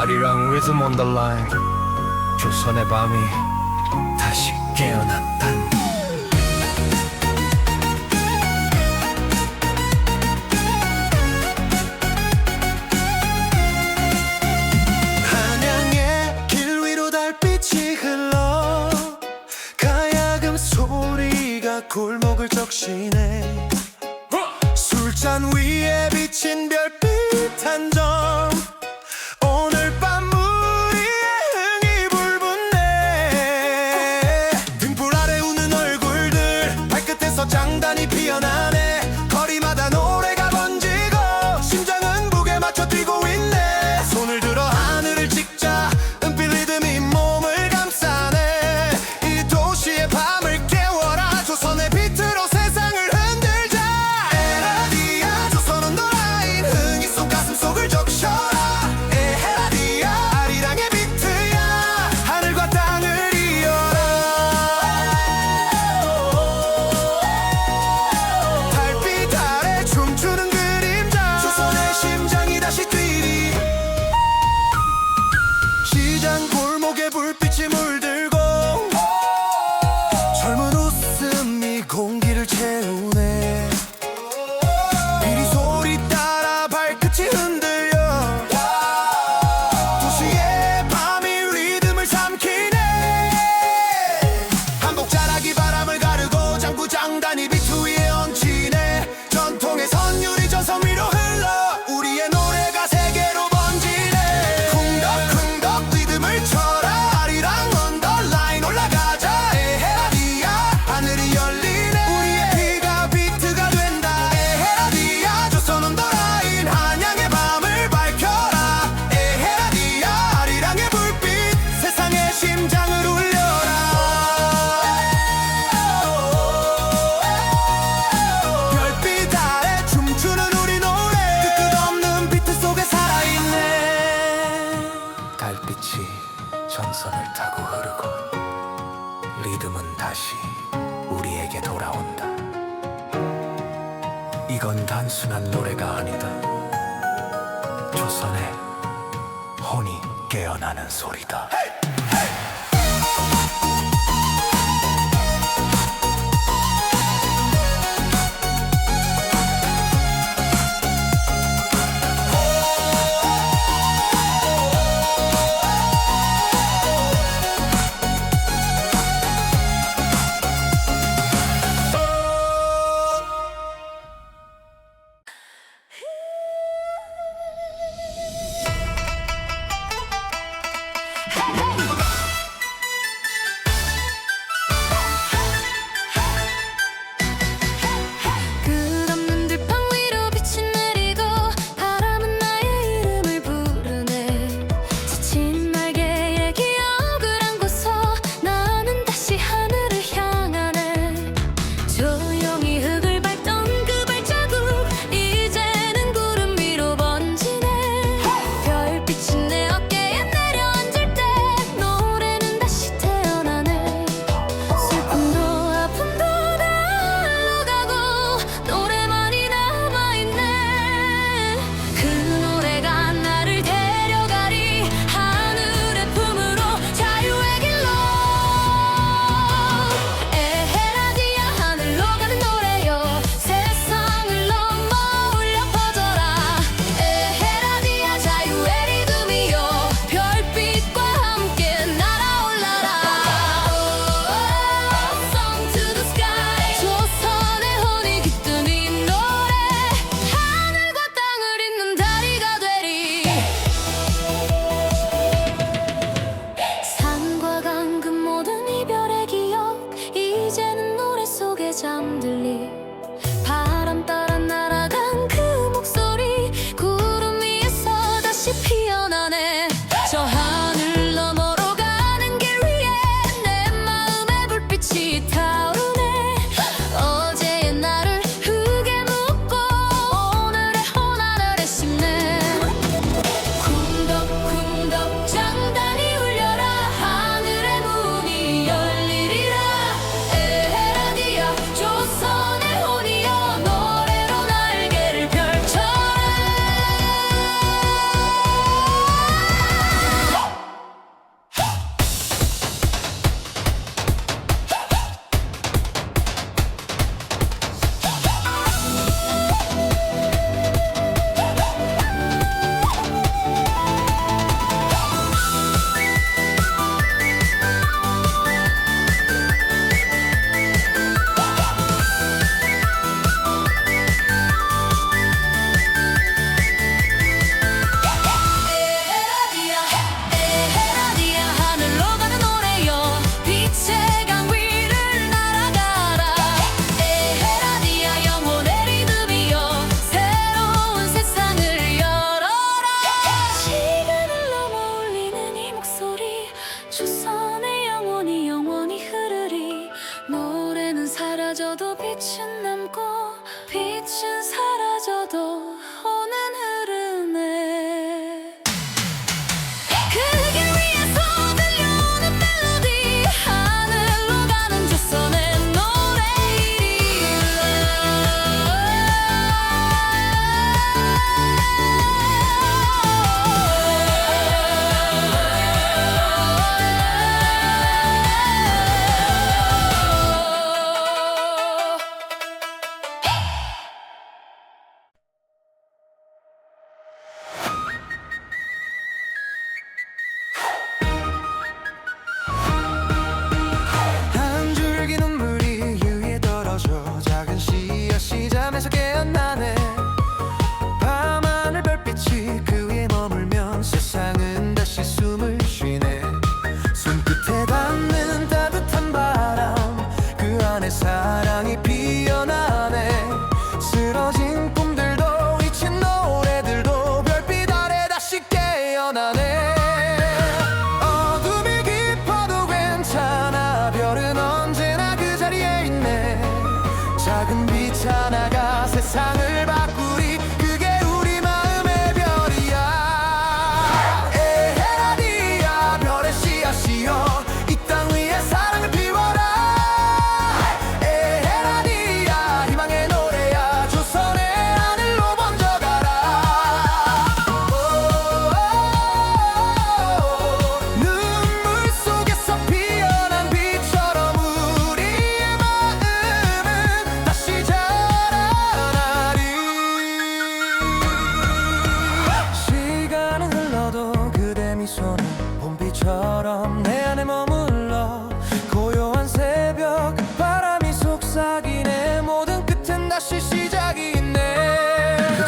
아리랑 Rhythm on the line. 조선의 밤이 다시 깨어났단. 한양의 길 위로 달빛이 흘러 가야금 소리가 골목을 적시네. 술잔 위에 비친 별빛 한 점, 오늘 밤 우리의 흥이 불붙네. 등불 아래 우는 얼굴들, 발끝에서 장단이 피어나네. 거리마다 노래가 번지고 심장은 북에 맞춰 뛰고 있네. 손을 들어 하늘을 찍자, 은빛 리듬이 몸을 감싸네. 이 도시의 밤을 깨워라, 조선의 비트로 세상을 흔들자. 에라디아 조선 언더라인, 흥이 속 가슴 속을 적셔라. 에헤라디아 아리랑의 비트야, 하늘과 땅을 이어라. 달빛 아래 춤추는 그림자, 조선의 심장이 다시 뛰리. 시장 골목에 불빛이 물들고 젊은 웃음이 공기를 채우네. 비리 소리 따라 발끝이 흔들려 도시의 밤이 리듬을 삼키네. 한복 자락이 바람을 가르고 장구 장단이 비트 위에 얹히네. 전통의 선율이 전선 위로 흘러 우리의 노래가 세계로 번지네. 쿵덕쿵덕 리듬을 쳐라, 아리랑 언더라인 올라가자. 에헤라디아 하늘이 열리네, 우리의 피가 비트가 된다. 에헤라디아 조선 언더라인, 한양의 밤을 밝혀라. 에헤라디아 아리랑의 불빛, 세상의 심장을 울려라. 별빛 아래 춤추는 우리 노래, 그 끝없는 비트 속에 살아있네. 달빛이 전선을 타고 흐르고 리듬은 다시 우리에게 돌아온다. 이건 단순한 노래가 아니다. 조선의 혼이 깨어나는 소리다. Hey!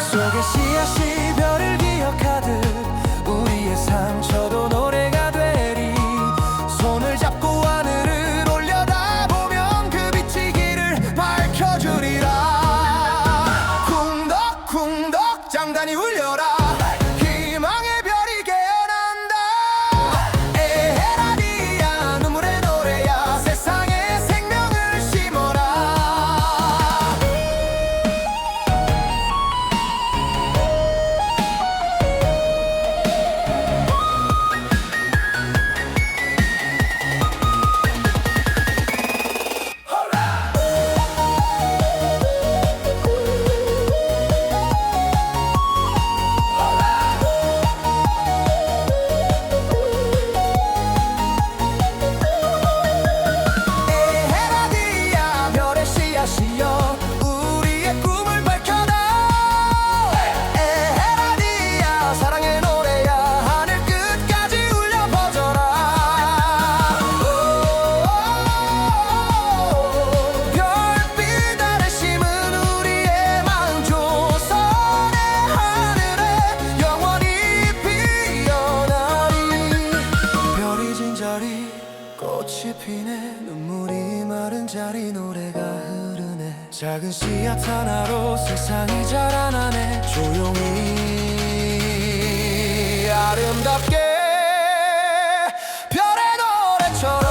속에 씨앗이 별을 기억하듯 우리의 상처도 노래가 되리. 손을 잡고 하늘을 올려다보면 그 빛이 길을 밝혀주리라. 쿵덕쿵덕 장단이 울려라. 희망의 별이 깨어난다. 에헤라디야 눈물의 노래야. 세상에 생명을 심어라. 에헤라디야 별의 씨앗이여 우리의 꿈을 밝혀라. 에헤라디야 사랑의 노래야 하늘 끝까지 울려 퍼져라. 별빛 아래 심은 우리의 마음 조선의 하늘에 영원히 피어나리. 별이 진 자리 꽃이 피네. 눈물이 마른 자리 노래가 흐르네. 작은 씨앗 하나로 세상이 자라나네. 조용히 아름답게 별의 노래처럼.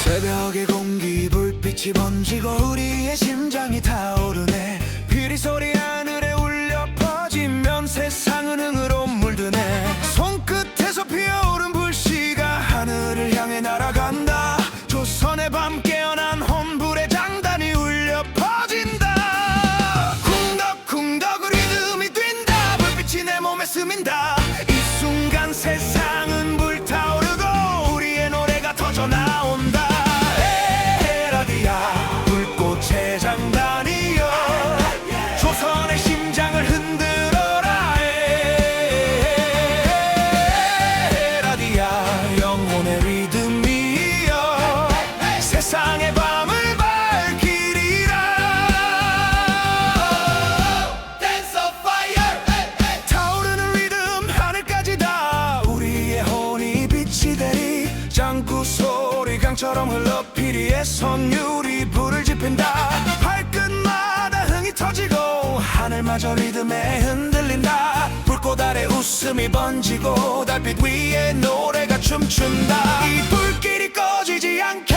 새벽의 공기 불빛이 번지고 우리의 심장이 타오르네. 피리 소리 하늘에 울려 퍼지면 세상은 흥으로 물드네. 손끝에서 피어오른 불씨가 하늘을 향해 날아간다. 조선의 밤 깨어난 혼불의 장단이 울려 퍼진다. 쿵덕쿵덕 리듬이 뛴다. 불빛이 내 몸에 스민다. 이 순간 세상은 불타오르고 우리의 노래가 터져 나온다. 불꽃의 장단이여 조선의 심장을 흔들어라. 에헤라디야 영혼의 리듬이여 세상의 밤을 밝히리라. Dance of fire. 타오르는 리듬 하늘까지 다 우리의 혼이 빛이 되리. 장구 소리 강처럼 흘러 피리의 선율이 불을 지핀다. 발끝마다 흥이 터지고 하늘마저 리듬에 흔들린다. 불꽃 아래 웃음이 번지고 달빛 위에 노래가 춤춘다. 이 불길이 꺼지지 않게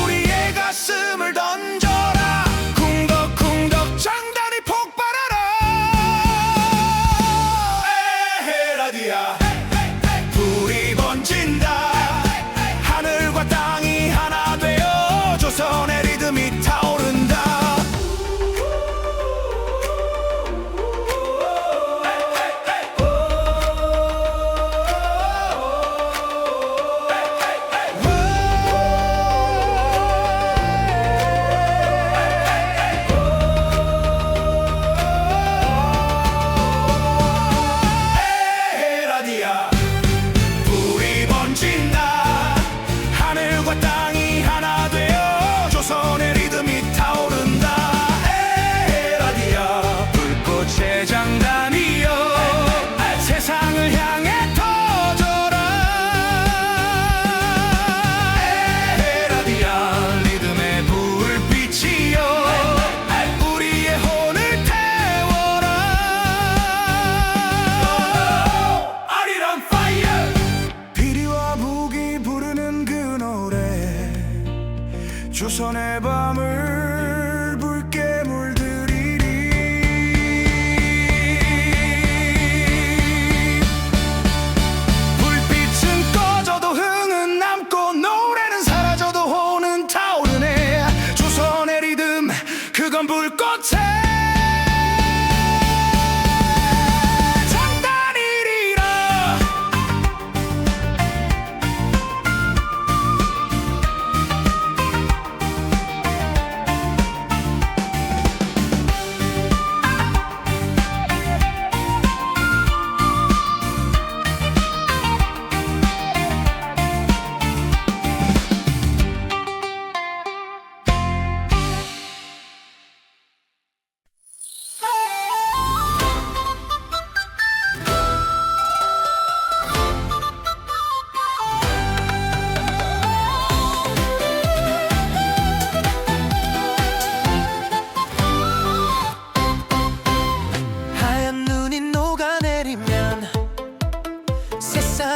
우리의 가슴을 던져라. 쿵덕쿵덕 장단이 폭발하라. 에헤라디야 불이 번진다. 하늘과 땅이 하나 되어 조선의 리듬이 타오른다.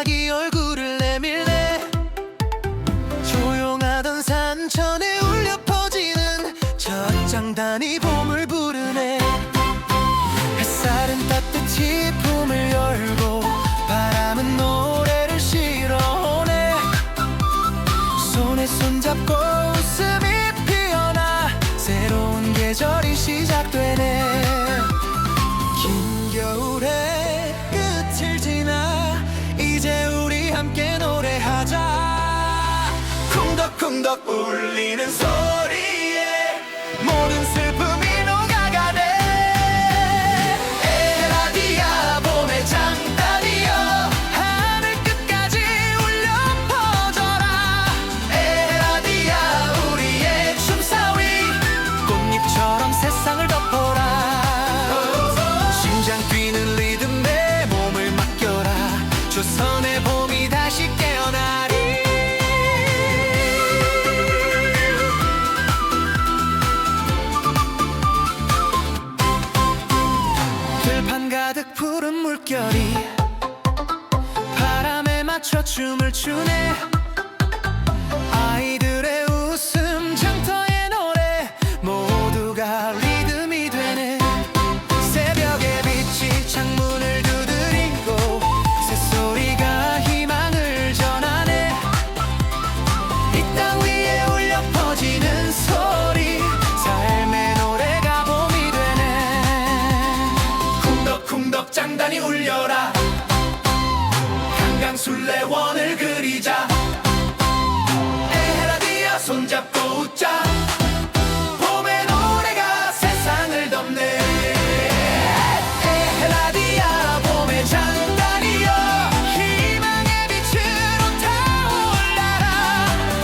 자기 얼굴을 내밀네. 조용하던 산천에 울려 퍼지는 첫 장단이 봄을 부르네. 햇살은 따뜻히 품을 열고 바람은 노래를 실어오네. 손에 손잡고 웃음이 피어나 새로운 계절이 시작되네. 긴 겨울의 끝을 지나 이제 우리 함께 노래하자. 쿵덕쿵덕 울리는 소리에 모든 슬픔이 녹아가네. 에라디아 봄의 장단이여 하늘 끝까지 울려 퍼져라. 에라디아 우리의 춤사위 꽃잎처럼 세상을 덮어라. 심장 뛰는 리듬에 몸을 맡겨라. 조선의 봄이 다시 깨어나리. 들판 가득 푸른 물결이 바람에 맞춰 춤을 추네. 아이들의 웃음 장터의 노래 모두가 리듬이 되네. 새벽의 빛이 창문을 두드리고 새소리가 희망을 전하네. 이 땅 위에 울려 퍼지는 소리 삶의 노래가 봄이 되네. 쿵덕쿵덕 장단이 울려라. 강강술래원을 그리자. 에라디아 손잡고 웃자. 봄의 노래가 세상을 덮네. 에라디아 봄의 장단이여 희망의 빛으로 타올라라.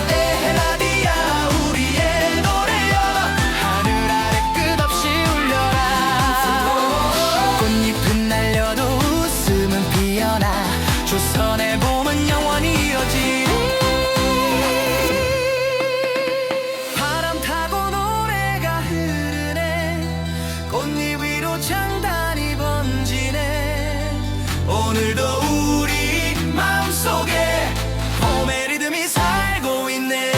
에라디아 우리의 노래여 하늘 아래 끝없이 울려라. 꽃잎은 날려도 웃음은 피어나. 조선의 봄은 영원히 이어지리. 바람 타고 노래가 흐르네. 꽃잎 위로 장단이 번지네. 오늘도 우리 마음속에 봄의 리듬이 살고 있네.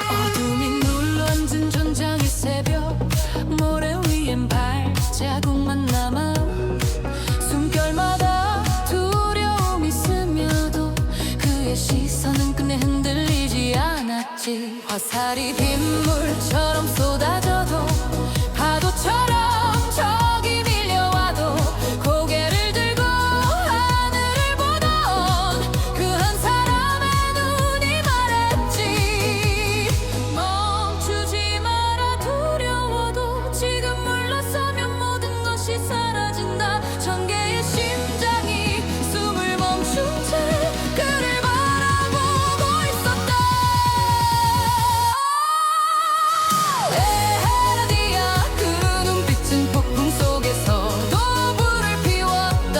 어둠이 눌러앉은 전장의 새벽 모래 위엔 발자국만 남아. 숨결마다 두려움이 스며도 그의 시선은 끝내 흔들리지 않았지. 화살이 빗물처럼 쏟아져도 파도처럼 저기 밀려와도 고개를 들고 하늘을 보던 그 한 사람의 눈이 말했지. 멈추지 마라. 두려워도 지금 물러서면 모든 것이 사라진다. 전개의 심장이 숨을 멈춘 채 그를 바라보고 있었다. 에라디아 그 눈빛은 폭풍 속에서도 불을 피웠다.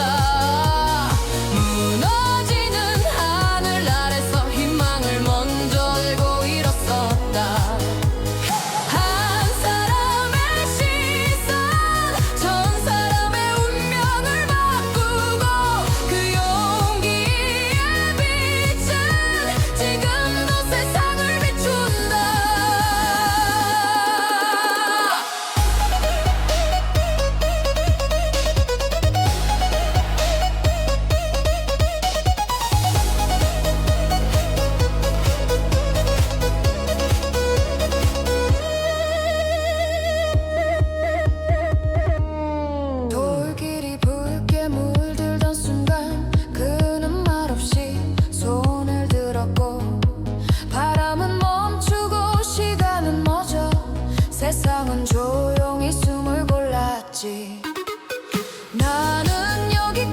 무너지는 하늘 아래서 희망을 먼저 들고 일어섰다. 한 사람의 시선 전 사람의 운명을 바꾸고 그 용기의 빛은 지금도 세상을 비춘다. 돌길이 붉게 물들던 순간 그는 말없이 손을 들었고 바람은 멈추고 시간은 멎어 세상은 조용히 숨을 골랐지. 나는 여기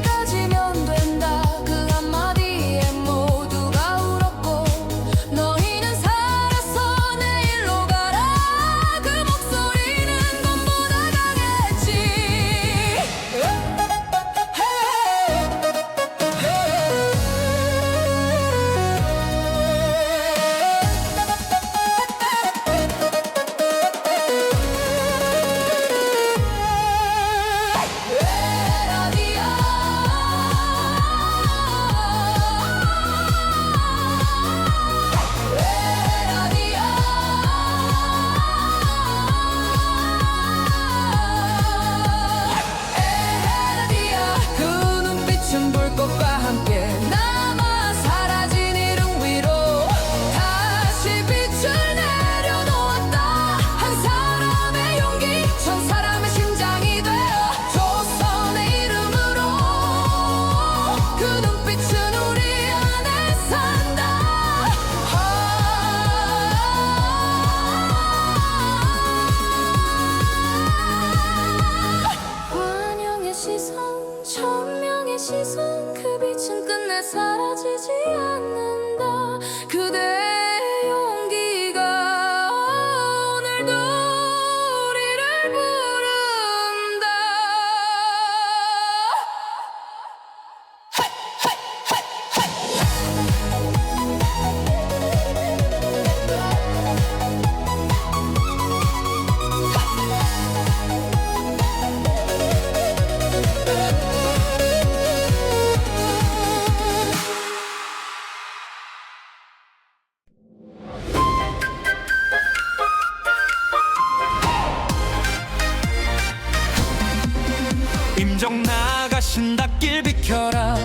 임종 나가신다 길 비켜라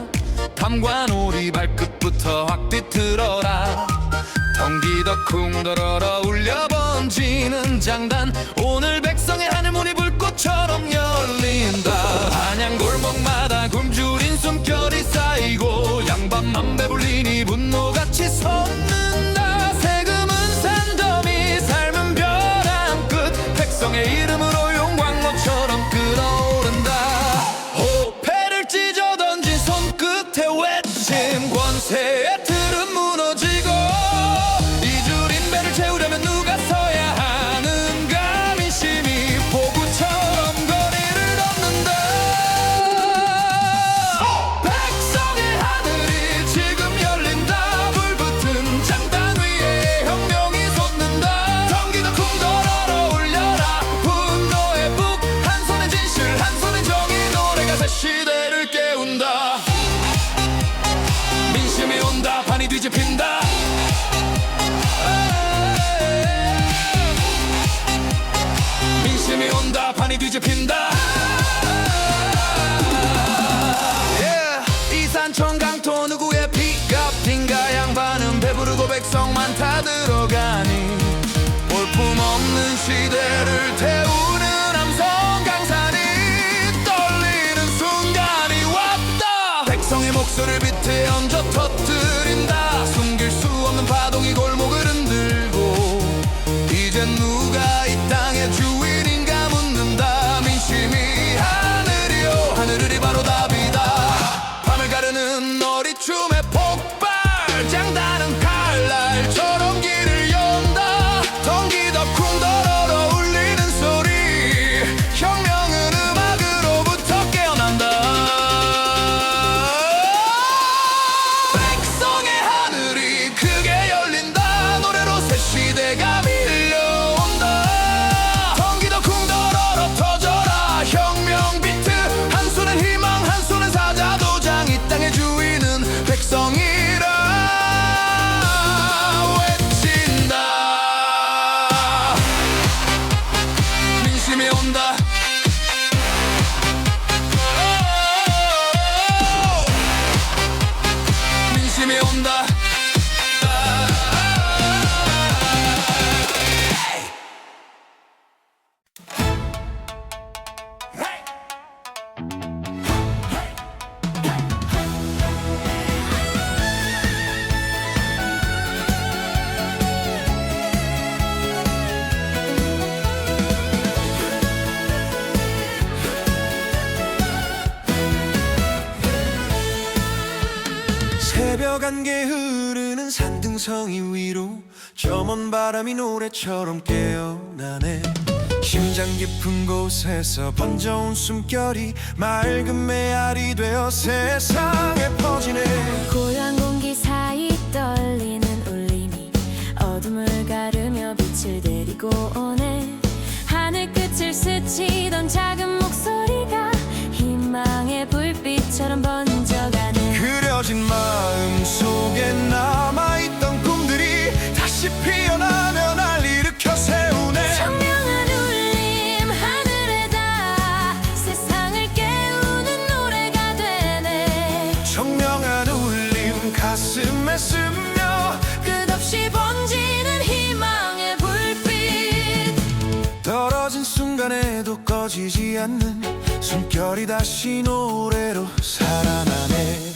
담관오리 발끝부터 확 뒤틀어라 덩기더 쿵더러러 울려 번지는 장단 오늘 백성의 하늘문이 불꽃처럼 열린다 한양 골목마다 굶주린 숨결이 쌓이고 양반만 배불리니 분노같이 솟는다 세금은 산더미 삶은 벼랑 끝 백성의 이름으로 용광로처럼 끓어오른다 호패를 찢어 던진 손끝에 외침 권세의 틀은 무너지고 이줄인 배를 채우려면 누가 서야 하는가 민심이 폭우처럼 거리를 덮는다 백성의 하늘이 지금 열린다 불붙은 장단 위에 혁명이 솟는다 덩기더 쿵더러러 울려라 분노의 북 한 손에 진실 한 손에 정의 노래가 새 시대를 깨운다 민심이 온다 판이 뒤집힌다 민심이 온다 판이 뒤집힌다 이산천 강토 누구의 피가 핀가 양반은 배부르고 백성만 다 들어가니 볼품없는 시대를 태우는 함성 강산이 떨리는 순간이 왔다 백성의 목소리를 빛에 얹어 터뜨린다 숨길 수 없는 파동이 골목을 흔들고 이젠 누가 이 땅의 주인인가 묻는다 민심이 하늘이요 하늘이 바로 답이다 밤을 가르는 어리춤의 폭발 장단은 칼날처럼 길을 연다 덩기더 쿵더러러 울리는 소리 혁명은 음악으로부터 깨어난다 백성의 하늘이 크게 열린다 노래로 새 시대가 밀려온다 덩기더 쿵더러러 터져라 혁명 비트 한 손엔 희망 한 손엔 사자 도장 이 땅의 주인은 백성이라 외친다 민심이 온다 민심이 온다 새벽 안개 흐르는 산등성이 위로 저 먼 바람이 노래처럼 깨어나네 심장 깊은 곳에서 번져온 숨결이 맑은 메아리 되어 세상에 퍼지네 고요한 공기 사이 떨리는 울림이 어둠을 가르며 빛을 데리고 오네 하늘 끝을 스치던 작은 목소리가 희망의 불빛처럼 번져가네 그려진 마음 속에 남아있던 꿈들이 다시 피어나며 날 일으켜 세우네 청명한 울림 하늘에 닿아 세상을 깨우는 노래가 되네 청명한 울림 가슴에 스며 끝없이 번지는 희망의 불빛 떨어진 순간에도 꺼지지 않는 숨결이 다시 노래로 살아나네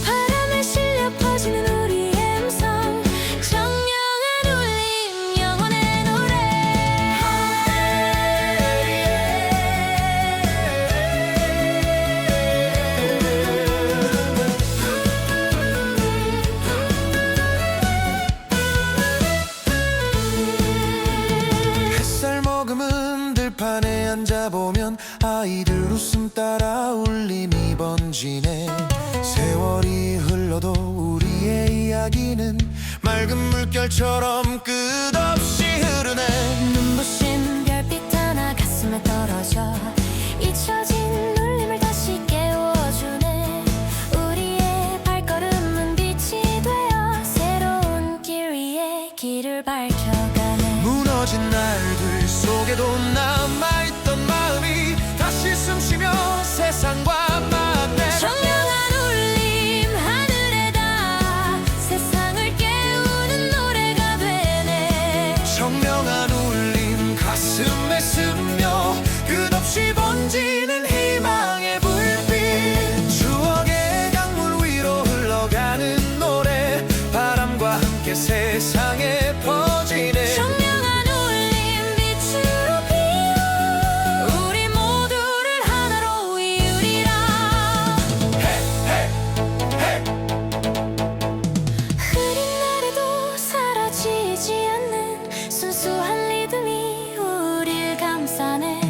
바람에 실려 퍼지는 우리의 음성 청명한 울림 영혼의 노래 햇살 머금은 들판에 앉아보면 아이들 웃음 따라 울림이 번지네 세월이 흘러도 우리의 이야기는 맑은 물결처럼 끝없이 흐르네 눈부신 별빛 하나 가슴에 떨어져 잊혀진 울림을 다시 깨워주네 우리의 발걸음은 빛이 되어 새로운 길 위에 길을 밝혀가네 무너진 날들 속에도 남아있던 마음이 다시 숨쉬며 세상과 만내 청명한 울림 하늘에다 세상을 깨우는 노래가 되네. 청명한 울림 가슴에 스며 끝없이 번지는 희망의 불빛 추억의 강물 위로 흘러가는 노래 바람과 함께 세상에 퍼지네 청명한 울림 빛으로 피어 우리 모두를 하나로 이으리라. 흐린 날에도 사라지지 않는 순수한 리듬이 우릴 감싸네.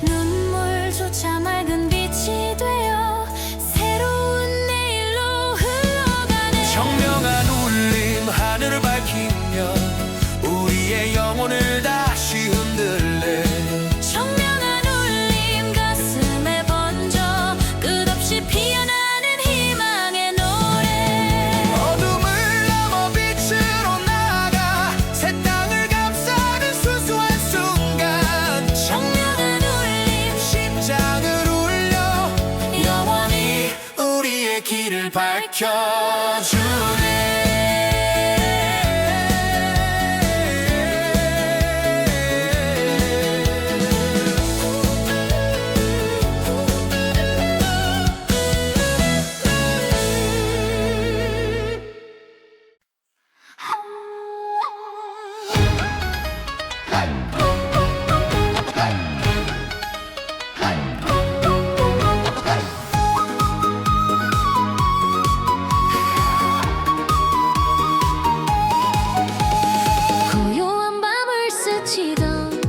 눈물조차 맑은 빛이 되어 새로운 내일로 흘러가네. 청명한 울림 하늘을 밝히며 우리의 영혼을 다시 흔들래 청명한 울림 가슴에 번져 끝없이 피어나는 희망의 노래. 어둠을 넘어 빛으로 나아가 새 땅을 감싸는 순수한 순간 청명한 울림 심장을 울려 영원히 우리의 길을 밝혀주네 고요한 밤을 스치던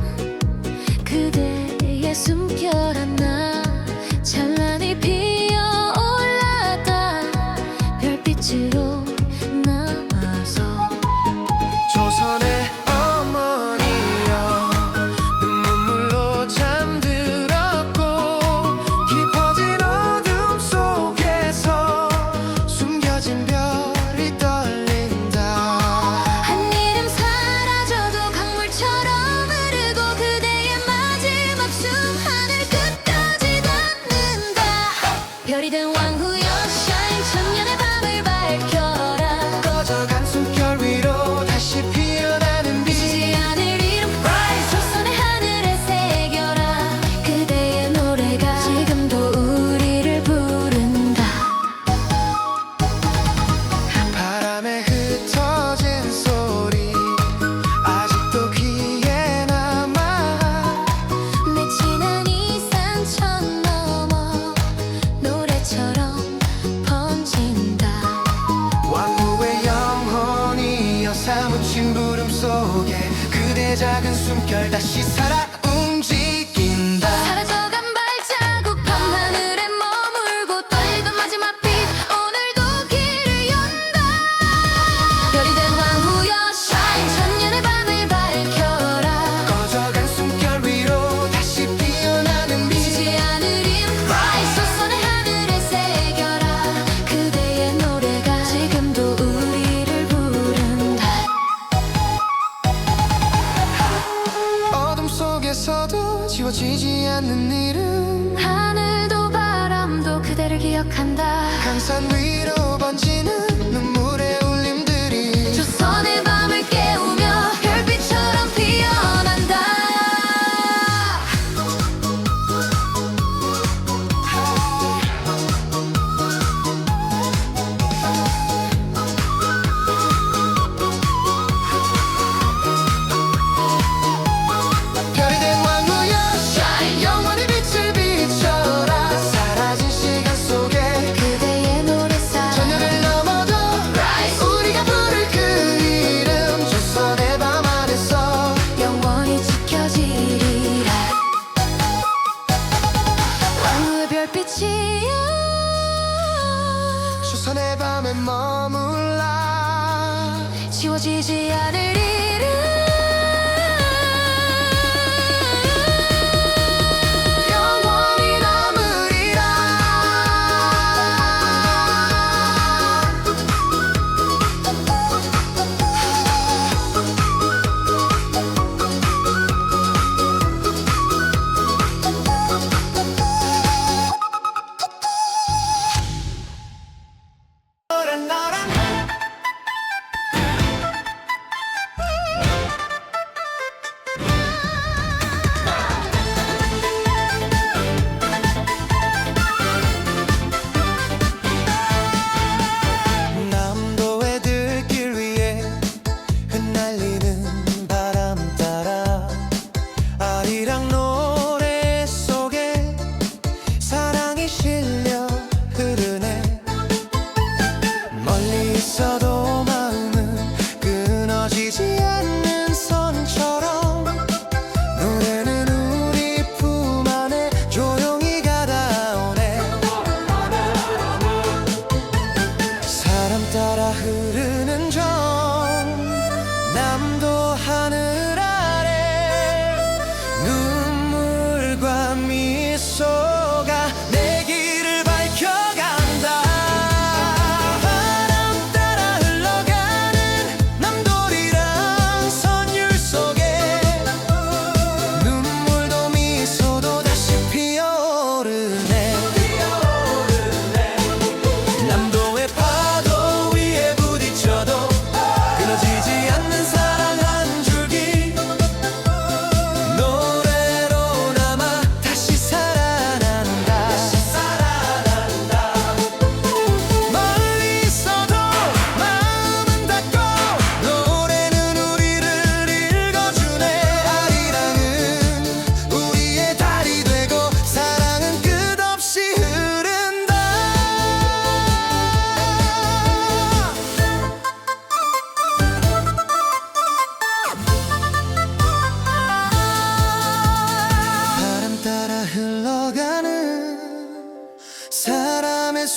그대의 숨결 하나 찬란히 피어올랐다. 별빛으로 나와서 조선의 어머니여 눈물로 잠들었고 깊어진 어둠 속에서 숨겨진 별이 떨린다 한 이름 사라져도 강물처럼 흐르고 그대의 마지막 숨 하늘 끝까지 닿는다. 별이 된 왕후여 shine 천년의 밤을 밝혀라. 꺼져간 숨결 위로 다시 피어나는 빛 지지 않을 이름 rise 조선의 하늘에 새겨라. 그대의 노래가 지금도 우리를 부른다. 바람에 흩어진 소리 아직도 귀에 남아 맺히는 이 산천 넘어 노래처럼 번진다. 왕후의 영혼이여 사무친 부름 속에 그대 작은 숨결 다시 살아 움직인다 사라져간 발자국 밤하늘에 머물고 떨리던 마지막 빛 오늘도 길을 연다. 별이 된 왕후여 shine 천년의 밤을 밝혀라. 꺼져간 숨결 위로 다시 피어나는 지지 빛 않을 이름 rise 조선의 하늘에 새겨라. 그대의 노래가 지금도 우리를 부른다. 어둠 속에서도 지워지지 않는 이름 하늘도 바람도 그대를 기억한다. 강산 위로 번지는 눈물의 울림들이 조선의 밤을 깨우며 별빛처럼 피어난다. 별이 된 왕후여 shine 영원히 빛을 비춰라 사라진 시간 속에 그대의 노래사 천년을 넘어도 rise 우리가 부를 그 이름 조선의 밤 안에서 영원히 지켜지리라. 왕후의 별빛이여 조선의 밤에 머물라 지워지지 않을 이름 영원히 남으리라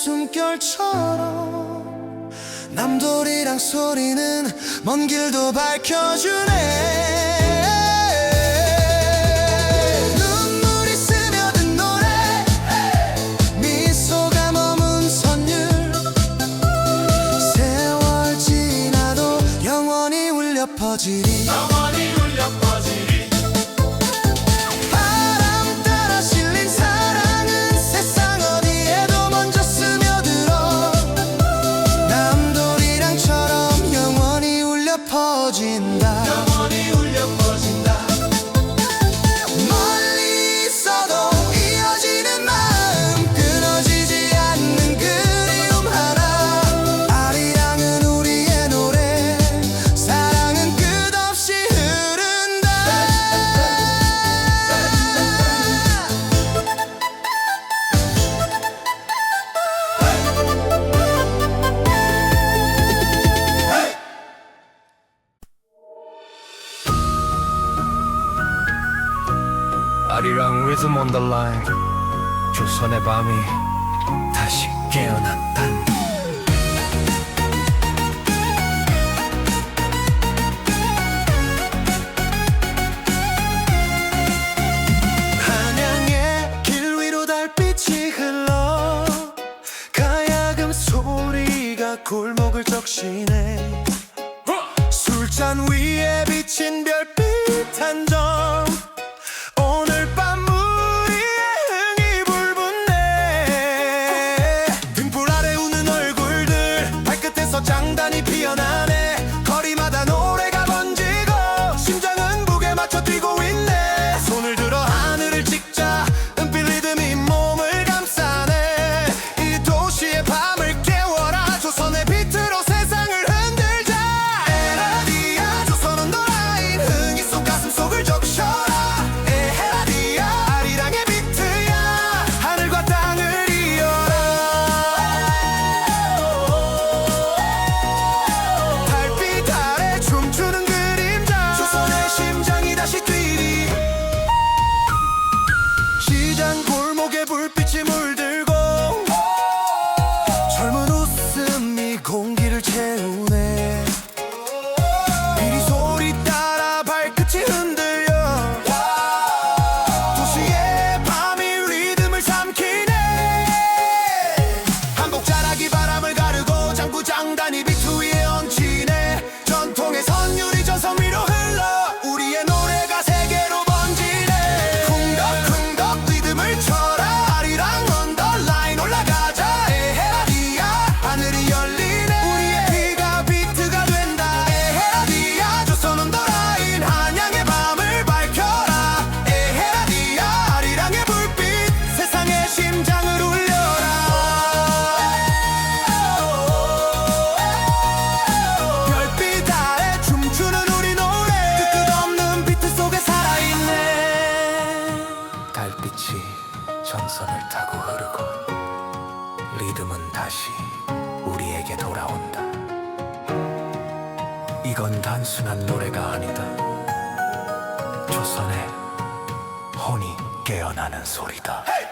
숨결처럼 남돌이랑 소리는 먼 길도 밝혀주네. 눈물이 스며든 노래 미소가 머문 선율 세월 지나도 영원히 울려 퍼지리. 바람 따라 실린 사랑은 세상 어디에도 먼저 스며들어 남돌이랑처럼 영원히 울려 퍼진다. 멀리 있어도 이어지는 마음 끊어지지 않는 그리움 하나. 아리랑은 우리의 노래 사랑은 끝없이 흐른다. 아리랑 Rhythm on the line. 조선의 밤이 다시 깨어났단. 한양의 길 위로 달빛이 흘러 가야금 소리가 골목을 적시네. 술잔 위에 비친 별빛 한 점 오늘 밤 우리의 흥이 불붙네. 등불 아래 우는 얼굴들 발끝에서 장단이 피어나네. 거리마다 노래가 번지고 심장은 북에 맞춰 뛰고 있네. 손을 들어 하늘을 찍자 은빛 리듬이 몸을 감싸네. 이 도시의 밤을 깨워라 조선의 비트로 세상을 흔들자. 에라디아 조선 언더라인 흥이 속 가슴 속을 적셔라. 에헤라디아 아리랑의 비트야 하늘과 땅을 이어라. 달빛 아래 춤추는 그림자 조선의 심장이 다시 뛰리. 시장 골목에 불빛이 물들고 젊은 웃음이 공기를 채우네. 비리 소리 따라 발끝이 흔들려 도시의 밤이 리듬을 삼키네. 한복 자락이 바람을 가르고 장구 장단이 비트 위에 얹히네. 전통의 선율이 전선 위로 흘러 우리의 노래가 세계로 번지네. 쿵덕쿵덕 리듬을 쳐라. 아리랑 언더라인 올라가자. 에헤라디아 하늘이 열리네. 우리의 피가 비트가 된다. 에헤라디아 조선 언더라인 한양의 밤을 밝혀라. 에헤라디아 아리랑의 불빛 세상의 심장을 울려라. 별빛 아래 춤추는 우리 노래 끝없는 비트 속에 살아있네. 달빛이 전선을 타고 흐르고 리듬은 다시 우리에게 돌아온다. 이건 단순한 노래가 아니다. 조선의 혼이 깨어나는 소리다. Hey!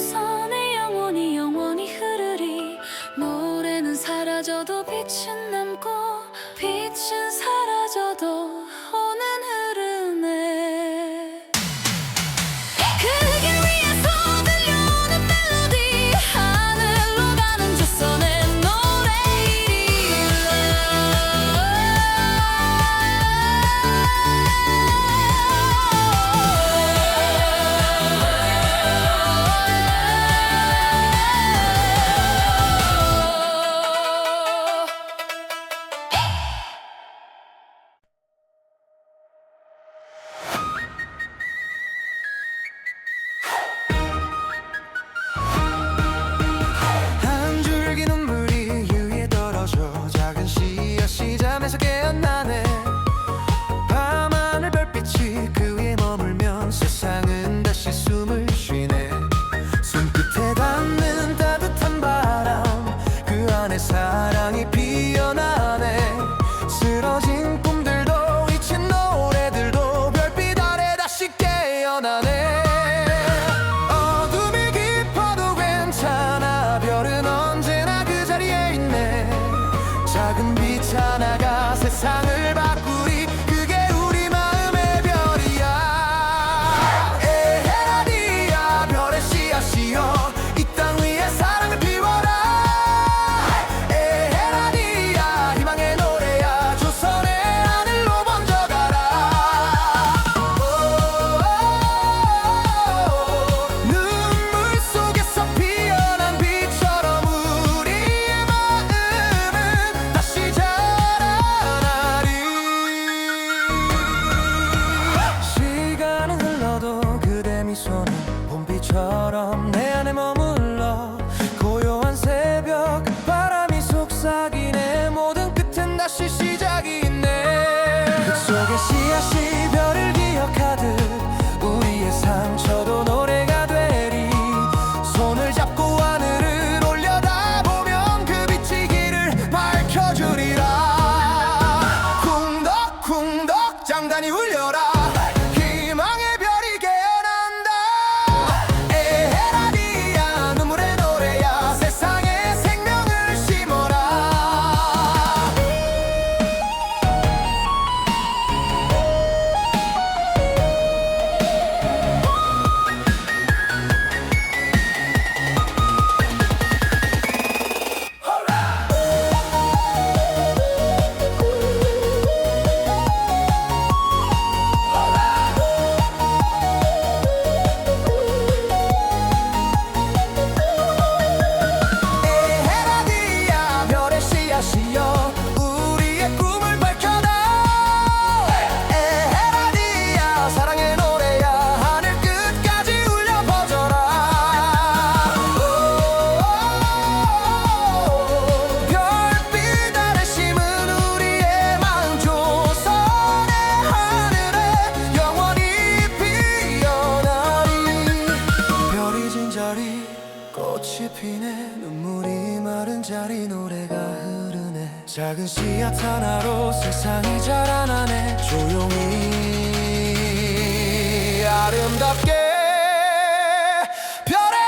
조선의 영원히 영원히 흐르리. 노래는 사라져도 빛은 남고, 빛은 사라져도 오는 흐르네. 그 길 위에서 들려오는 멜로디, 하늘로 가는 조선의 한 줄기 눈물이 위에 떨어져 작은 씨앗이 잠에서 깨어나네. 밤하늘 별빛이 그 위에 머물면 세상은 다시 숨을 쉬네. 손끝에 닿는 따뜻한 바람, 그 안에 사랑이 피어나네. 쓰러진 꿈들도 잊힌 노래들도 별빛 아래 다시 깨어나네. 어둠이 깊어도 괜찮아, 별은 언제나 그 자리에 있네. 작은 빛 하나가 세상을 바꾸리, 그게 우리 마음의 별이야. 에헤라디야, 별의 씨앗이여, 이 땅 위에 사랑을 피워라. 에헤라디야, 희망의 노래야, 조선의 하늘로 번져가라. 눈물 속에서 피어난 빛처럼 우리의 마음은 다시 자라나리. 시간은 흘러도 그대 미소는 봄비처럼 내 안에 머물러. 고요한 새벽 바람이 속삭이네. 모든 끝엔 다시 시작이 있네. 그 속에 씨앗이 별을 기억하듯 우리의 상처도 노래가 되리. 손을 잡고 하늘을 올려다보면 그 빛이 길을 밝혀주리라. 쿵덕쿵덕 장단이 울려라. 희망의 별이 깨어난다. 에헤라디야, 눈물의 노래야, 세상에 생명을 심어라. 에헤라디야, 별의 씨앗이여, 우리의 꿈을 밝혀라. 에헤라디야, 사랑의 노래야, 하늘 끝까지 울려 퍼져라. 별빛 아래 심은 우리의 마음, 조선의 하늘에 영원히 피어나리. 별이 진 자리 꽃이 피네. 눈물이 마른 자리 노래가 흐르네. 작은 씨앗 하나로 세상이 자라나네. 조용히 아름답게 별의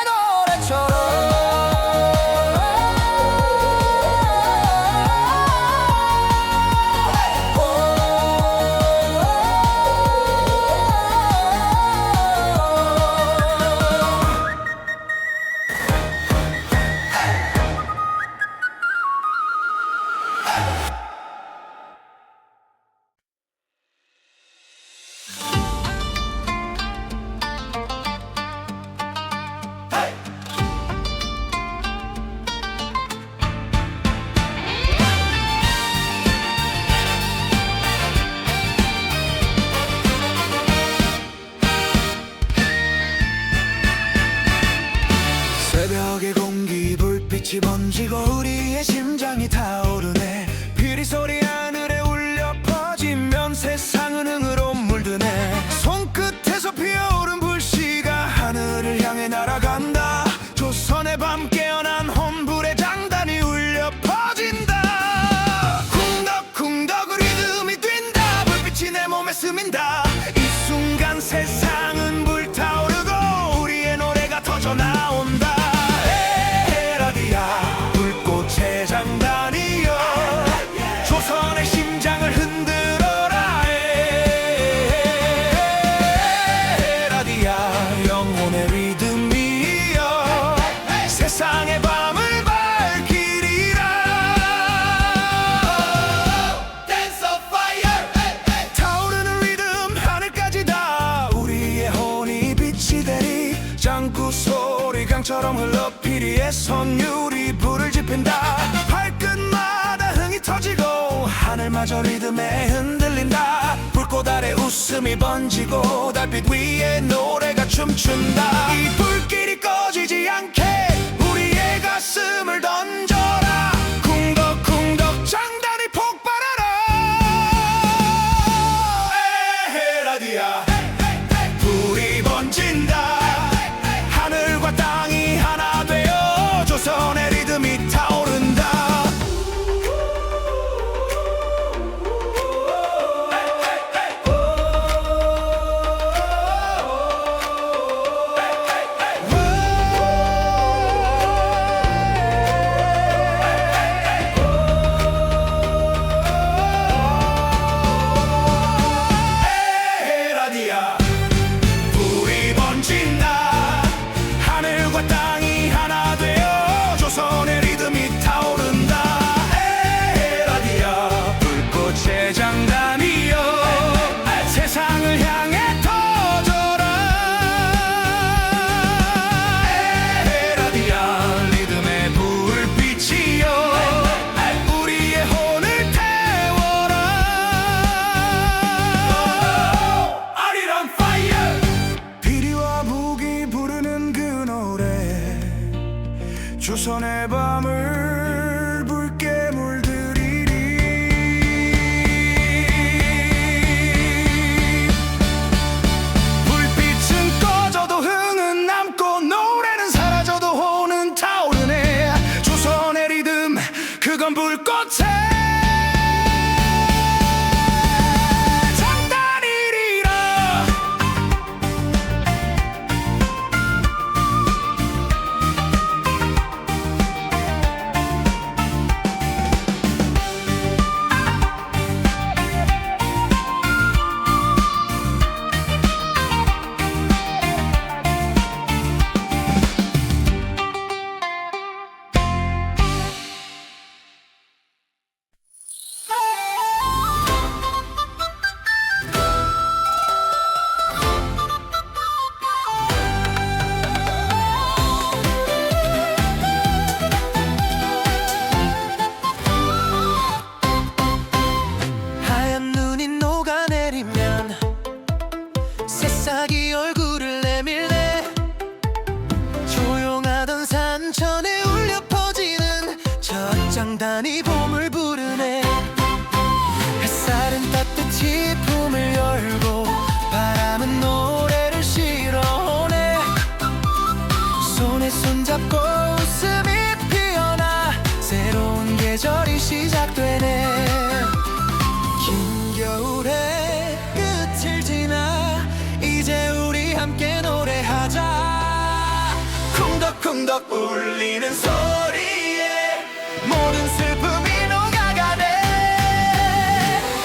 새벽의 공기 불빛이 번지고 우리의 심장이 타오르네. 피리 소리 하늘에 울려 퍼지면 세상은 흥으로 물드네. 손끝에서 피어오른 불씨가 하늘을 향해 날아간다. 조선의 밤 깨어난 혼불의 장단이 울려 퍼진다. 쿵덕쿵덕 리듬이 뛴다. 불빛이 내 몸에 스민다. 이 순간 세상은 불타오르고 우리의 노래가 터져 나온다. 에라디아 불꽃의 장단이여 조선의 심장을 흔들어라 에라디아 영혼의 리듬이여 세상의 밤을 밝히리라 Dance of fire 타오르는 리듬 하늘까지 다 우리의 혼이 빛이 되리 장구 소리 강처럼 흘러 피리의 선율이 불을 지핀다 발끝마다 흥이 터지고 하늘마저 리듬에 흔들린다 불꽃 아래 웃음이 번지고 달빛 위에 노래가 춤춘다 이 불길이 꺼지지 않게 우리의 가슴을 던져라 쿵덕쿵덕 장단이 폭발하라 에라디아 불이 번진다 하늘과 땅이 하나 되어 조선의 리듬이 타오른다 에라디아 불이 번진다 하늘과 땅이 하나 되어 조선의 리듬이 타오른다 에라디아 불꽃의 장단이여 세상을 향해 터져라 에라디아 리듬의 불빛이여 우리의 혼을 태워라 아리랑 파이어 피리와 북이 부르는 그 노래 조선의 밤을 붉게 물들이리 불빛은 꺼져도 흥은 남고 노래는 사라져도 혼은 타오르네 조선의 리듬 그건 불꽃의 장단이리라 하얀 눈이 녹아내리면 새싹이 얼굴을 내밀네 조용하던 산천에 울려 퍼지는 첫 장단이 봄을 부르네 햇살은 따뜻히 품을 열고 바람은 노래를 실어오네 손에 손잡고 웃음이 피어나 새로운 계절이 시작되네 긴 겨울의 끝을 지나 이제 우리 함께 노래하자 쿵덕쿵덕 울리는 소리에 모든 슬픔이 녹아가네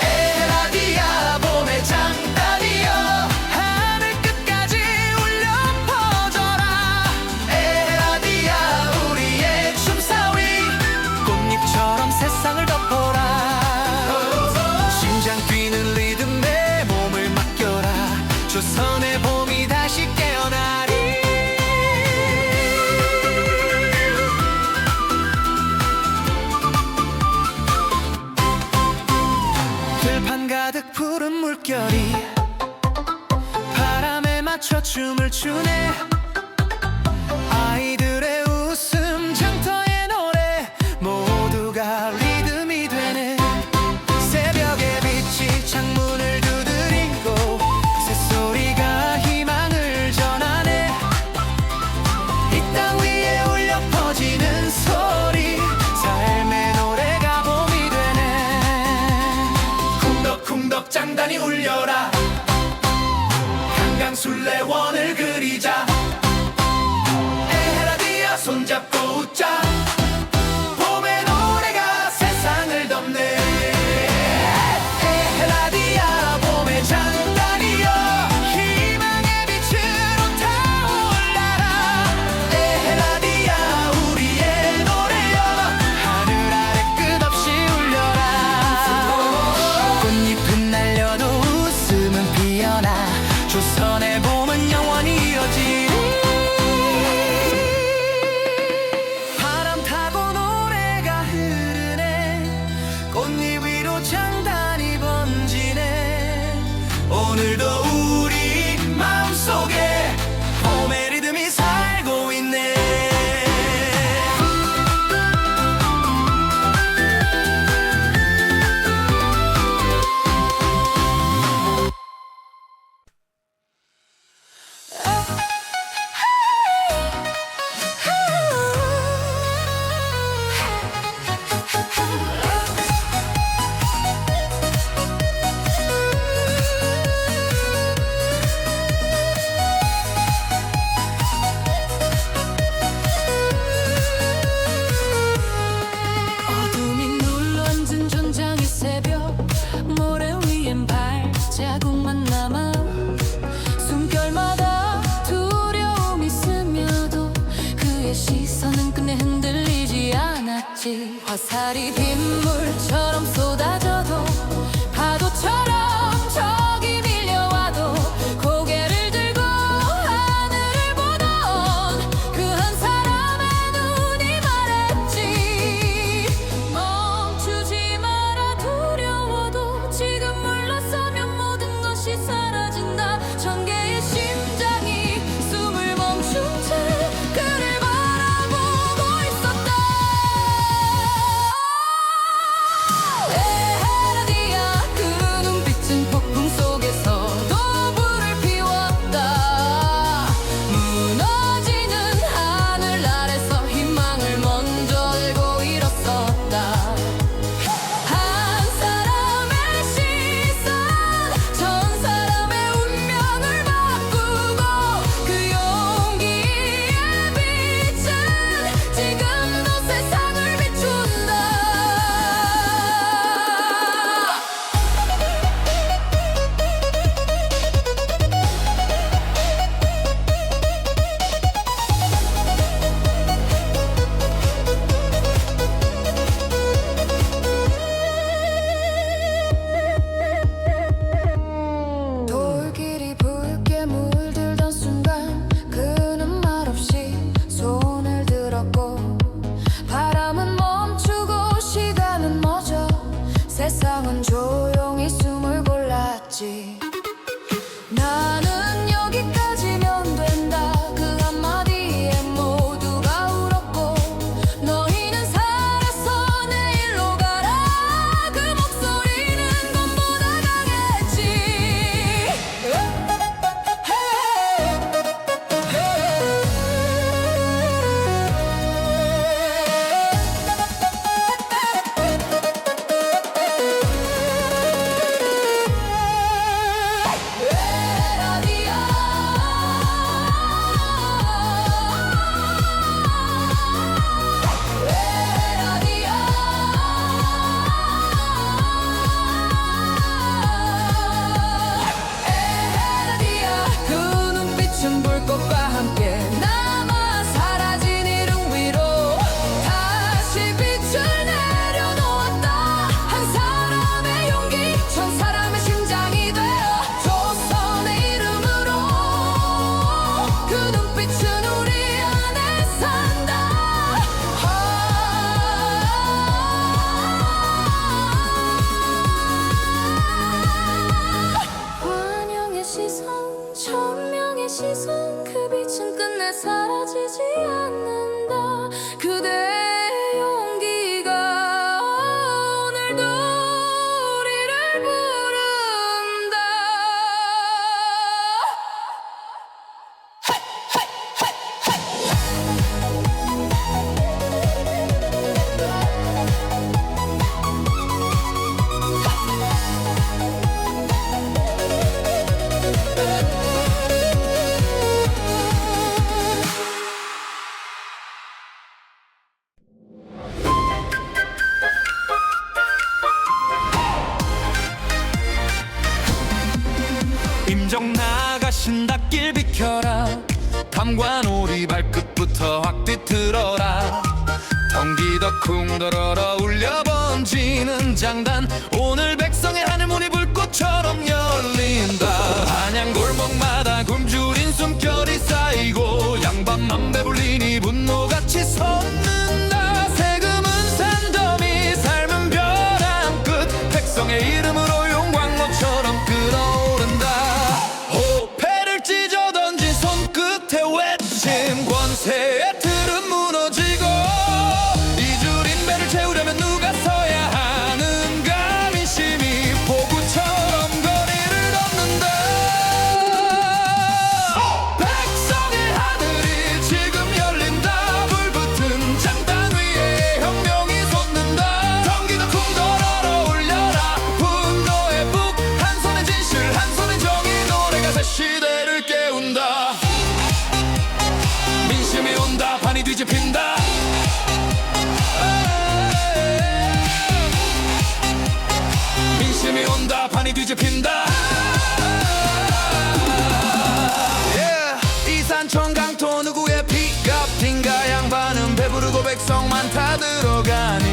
에라디아 봄의 장단이여 하늘 끝까지 울려 퍼져라 에라디아 우리의 춤사위 꽃잎처럼 세상을 덮어라 심장 뛰는 리듬에 몸을 맡겨라 조선의 봄이 다시 깨어나리 들판 가득 푸른 물결이 바람에 맞춰 춤을 추네 아이들의 웃음 장터의 노래 모두가 리듬이 되네 새벽의 빛이 창문을 두드리고 새소리가 희망을 전하네 이 땅 위에 울려 퍼지는 소리 삶의 노래가 봄이 되네 쿵덕쿵덕 장단이 울려라 한강술래원을 그리자 에라디아 손잡고 웃자 다시 화살이 빗물처럼 쏟아져도 파도처럼 저기 밀려와도 고개를 들고 하늘을 보던 그 한 사람의 눈이 말했지. 멈추지 마라. 두려워도 지금 물러서면 모든 것이 사라진다. 천 개의 심장이 숨을 멈춘 채 그를 바라보고 있었다. 에헤라디아, 그 눈빛은 폭풍 속에서도 불을 피웠다. 무너지는 하늘 아래서 희망을 먼저 들고 일어섰다. 한 사람의 시선, 천 사람의 운명을 바꾸고 그 용기의 빛은 지금도 세상을 비춘다. 돌길이 붉게 물들던 순간 그는 말없이 손을 들었고 바람은 멈추고 시간은 멎어 세상은 조용히 숨을 골랐지. 나는 여기까지면 된다. 그 한마디에 모두가 울었고 너희는 살아서 내일로 가라. 그 목소리는 꿈보다 강했지. 그 눈빛은 불꽃과 함께 남아 사라진 이름 위로 다시 빛을 내려놓았다. 한 사람의 용기, 천 사람의 심장이 되어 조선의 이름으로 그 눈빛은 우리 안에 산다. 환영의 시선, 천명의 시선, 그 빛은 끝내 사라지지 않는다. 그대의 용기가 오늘도 우리를 부른다. 임정 나가신다. 길 비켜라. 감관오리 발끝부터 확 뒤틀어라. 덩기더 쿵더러러 울려 번지는 장단. 오늘 백성의 하늘문이 불꽃처럼 열린다. 한양 골목마다 굶주린 숨결이 쌓이고 양반만 배불리니 분노같이 솟는다. 세금은 산더미 삶은 벼랑 끝. 백성의 이름으로 용광로처럼 끓어오른다. 호패를 찢어 던진 손끝에 외침. 권세의 틀은 무너지고 이줄인 배를 채우려면 누가 서야 하는가. 민심이 폭우처럼 거리를 걷는다. 백성의 하늘이 지금 열린다. 불붙은 장단 위에 혁명이 솟는다. 덩기더 쿵더러러 울려라. 분노의 북. 한 손에 진실 한 손에 정의. 노래가 새 시대를 깨운다. 민심이 온다. 판이 뒤집힌다. 민심이 온다. 판이 뒤집힌다. 이산천 강토 누구의 피 값인가. 양반은 배부르고 백성만 다 들어가니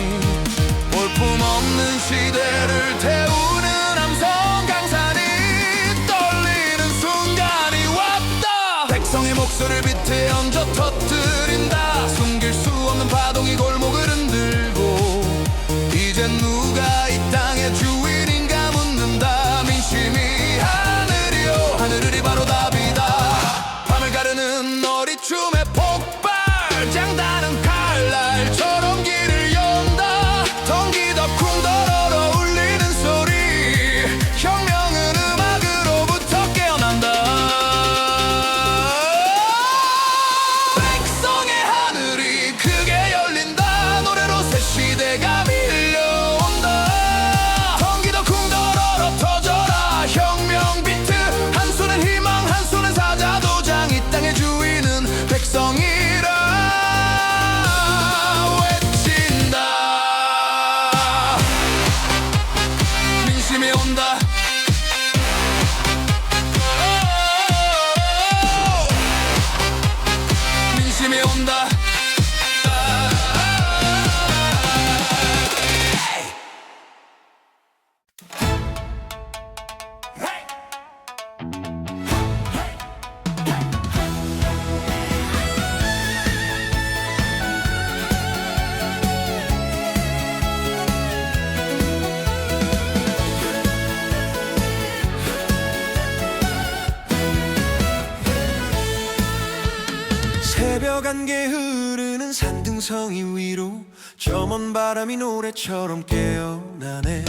맑게 흐르는 산등성이 위로 저 먼 바람이 노래처럼 깨어나네.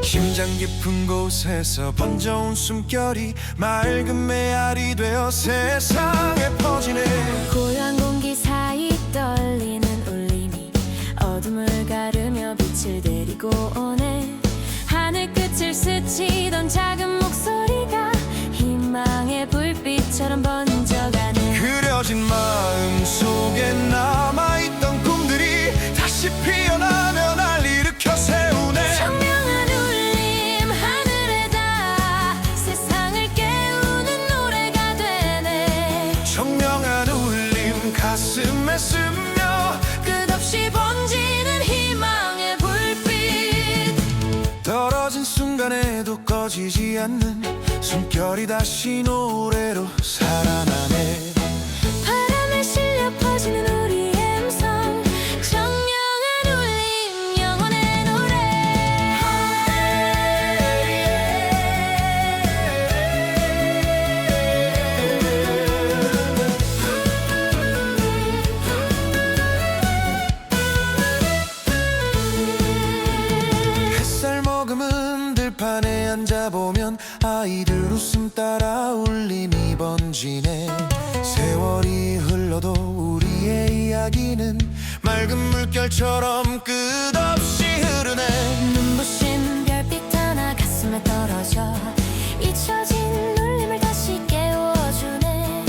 심장 깊은 곳에서 번져온 숨결이 맑은 메아리 되어 세상에 퍼지네. 고요한 공기 사이 떨리는 울림이 어둠을 가르며 빛을 데리고 오네. 하늘 끝을 스치던 작은 목소리가 희망의 불빛처럼 번져가네. 그려진 마음 속에 남아있던 꿈들이 다시 피어나며 날 일으켜 세우네. 청명한 울림 하늘에 닿아 세상을 깨우는 노래가 되네. 청명한 울림 가슴에 스며 끝없이 번지는 희망의 불빛. 떨어진 순간에도 꺼지지 않는 숨결이 다시 노래로 살아나네. 바람에 실려 퍼지는 우리의 음성 청명한 울림 영혼의 노래. 햇살 머금은 들판에 앉아보면 아이들 웃음 따라 울림이 번지네. 세월이 흘러도 우리의 이야기는 맑은 물결처럼 끝없이 흐르네. 눈부신 별빛 하나 가슴에 떨어져 잊혀진 울림을 다시 깨워주네.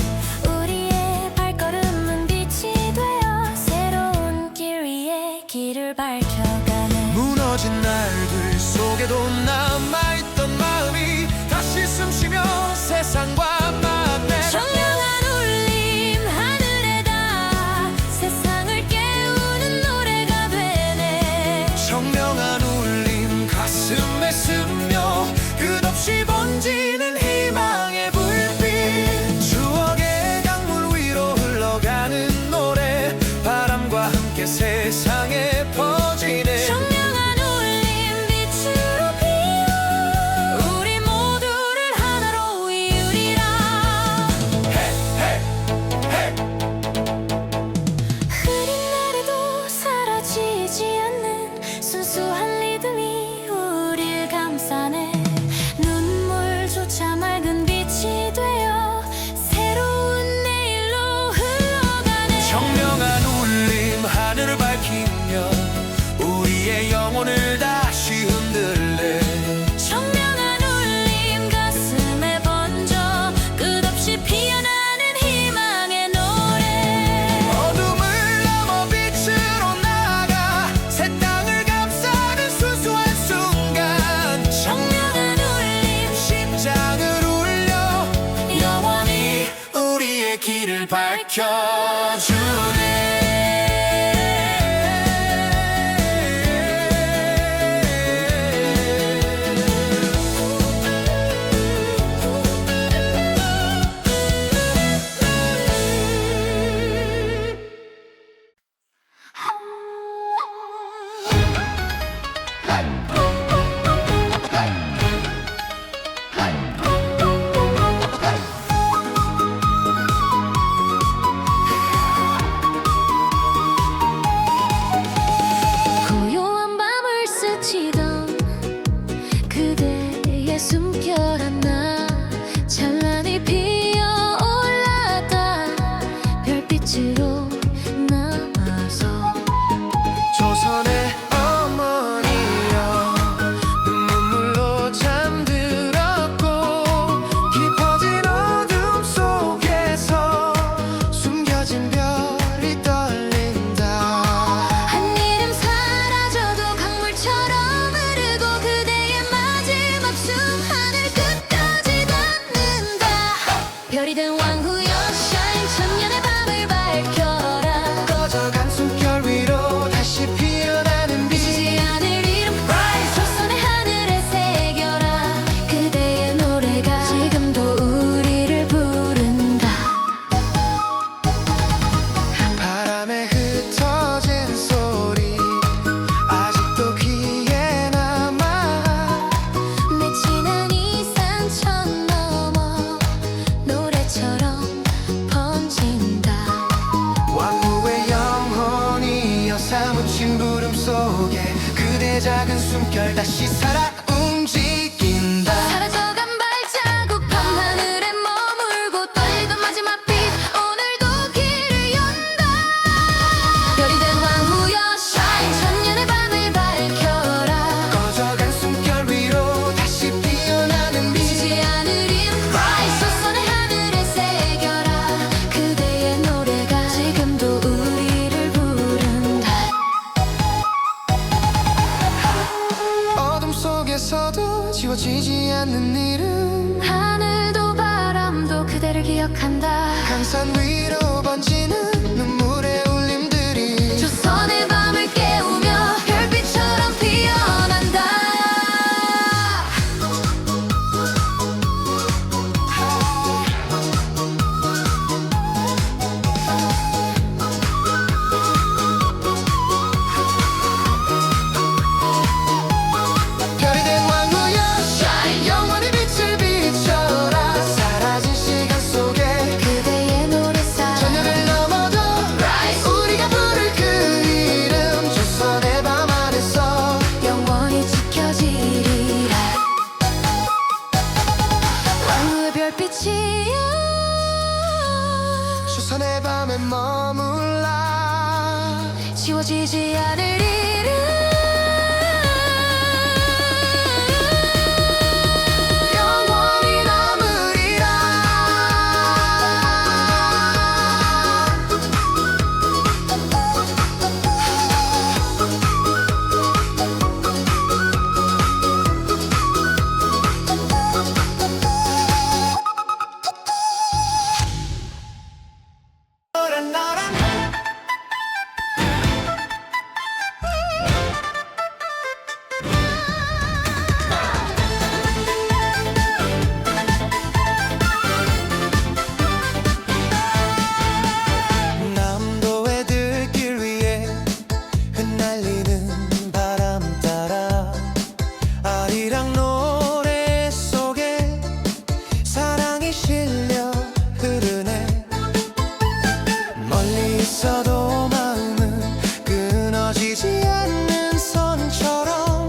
우리의 발걸음은 빛이 되어 새로운 길 위에 길을 밝혀가네. 무너진 날들 속에도 남아있던 마음이 다시 숨쉬며 세상과 만나네. 청명한 울림 하늘에 닿아 세상을 깨우는 노래가 되네. 청명한 울림 가슴에 스며 끝없이 번지는 희망의 불빛. 추억의 강물 위로 흘러가는 노래 바람과 함께 세상에 퍼지네. 청명한 울림 빛으로 피어 우리 모두를 하나로 이으리라. 흐린 날에도 사라지지 않는 순수한 리듬이 우릴 감싸네. 눈물조차 맑은 빛이 되어 새로운 내일로 흘러가네. 청명한 울림 하늘을 밝히며 우리의 영혼을 다시 흔들래. 청명한 울림 가슴에 번져 끝없이 피어나는 희망의 노래. 어둠을 넘어 빛으로 나아가 새 땅을 감싸는 순수한 순간. 청명한 울림 심장을 울려 영원히 우리의 길을 밝혀주네. 내 작은 숨결 다시 살아 움직인다. 사라져간 발자국 밤하늘에 머물고 떨리던 마지막 빛 오늘도 길을 연다. 별이 된 왕후여 shine 천년의 밤을 밝혀라. 꺼져간 숨결 위로 다시 피어나는 빛 지지 않을 힘 rise 소선의 하늘에 새겨라. 그대의 노래가 지금도 우리를 부른다. 어둠 속에서도 지워지지 않는 이름 하늘도 바람도 그대를 기억한다. 강산 위로 번지는 눈물의 울림들이 조선의 밤을 깨우며 별빛처럼 피어난다. 별이 된 왕후여 shine 영원히 빛을 비춰라. 사라진 시간 속에 그대의 노래사 천년을 넘어도 rise 우리가 부를 그 이름 조선의 밤 안에서 영원히 지켜지리라. 왕후의 별빛이여 조선의 밤에 머물라. 지워지지 않을 이름 영원히 남으리라. 너란 나란 남도의 들길 위에 흩날리는 바람 따라 아리랑 노래 속에 사랑이 실려 흐르네. 멀리 있어도 마음은 끊어지지 않는 선처럼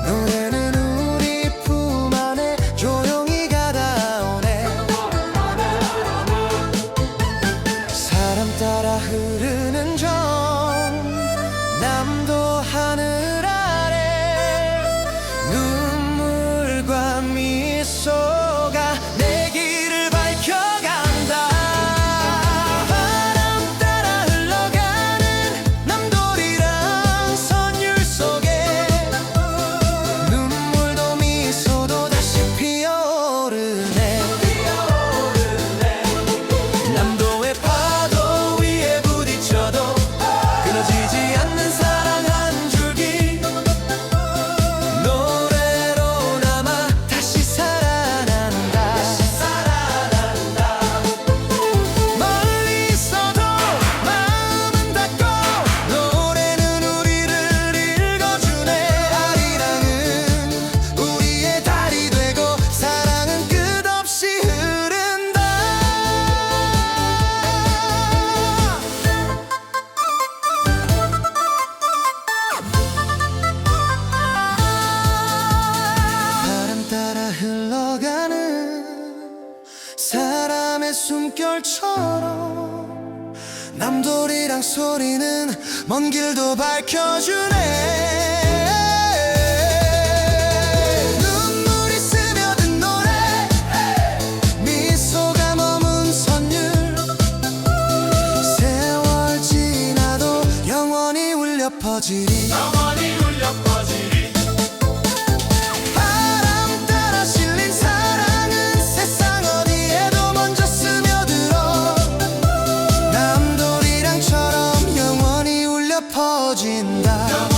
노래는 우리 품 안에 조용히 가다오네. 사람 따라 흐르는 정 남도 하늘 아래 눈물과 미소가 내 길을 밝혀간다. 바람 따라 흘러가는 남돌이랑 선율 속에 눈물도 미소도 다시 피어오르네. 남도의 파도 위에 부딪혀도 끊어지지 않는 사랑 한 줄기 노래로 남아 다시 살아난다. 멀리 있어도 마음은 닫고 노래는 우리를 읽어주네. 아리랑은 우리의 달이 되고 사랑은 끝없이 흐른다. 바람 따라 흘러가는 사람의 숨결처럼 남돌이랑 소리는 먼 길도 밝혀주네. 눈물이 스며든 노래 미소가 머문 선율 세월 지나도 영원히 울려 퍼지리. 바람 따라 실린 사랑은 세상 어디에도 먼저 스며들어 남돌이랑처럼 영원히 울려 퍼진다.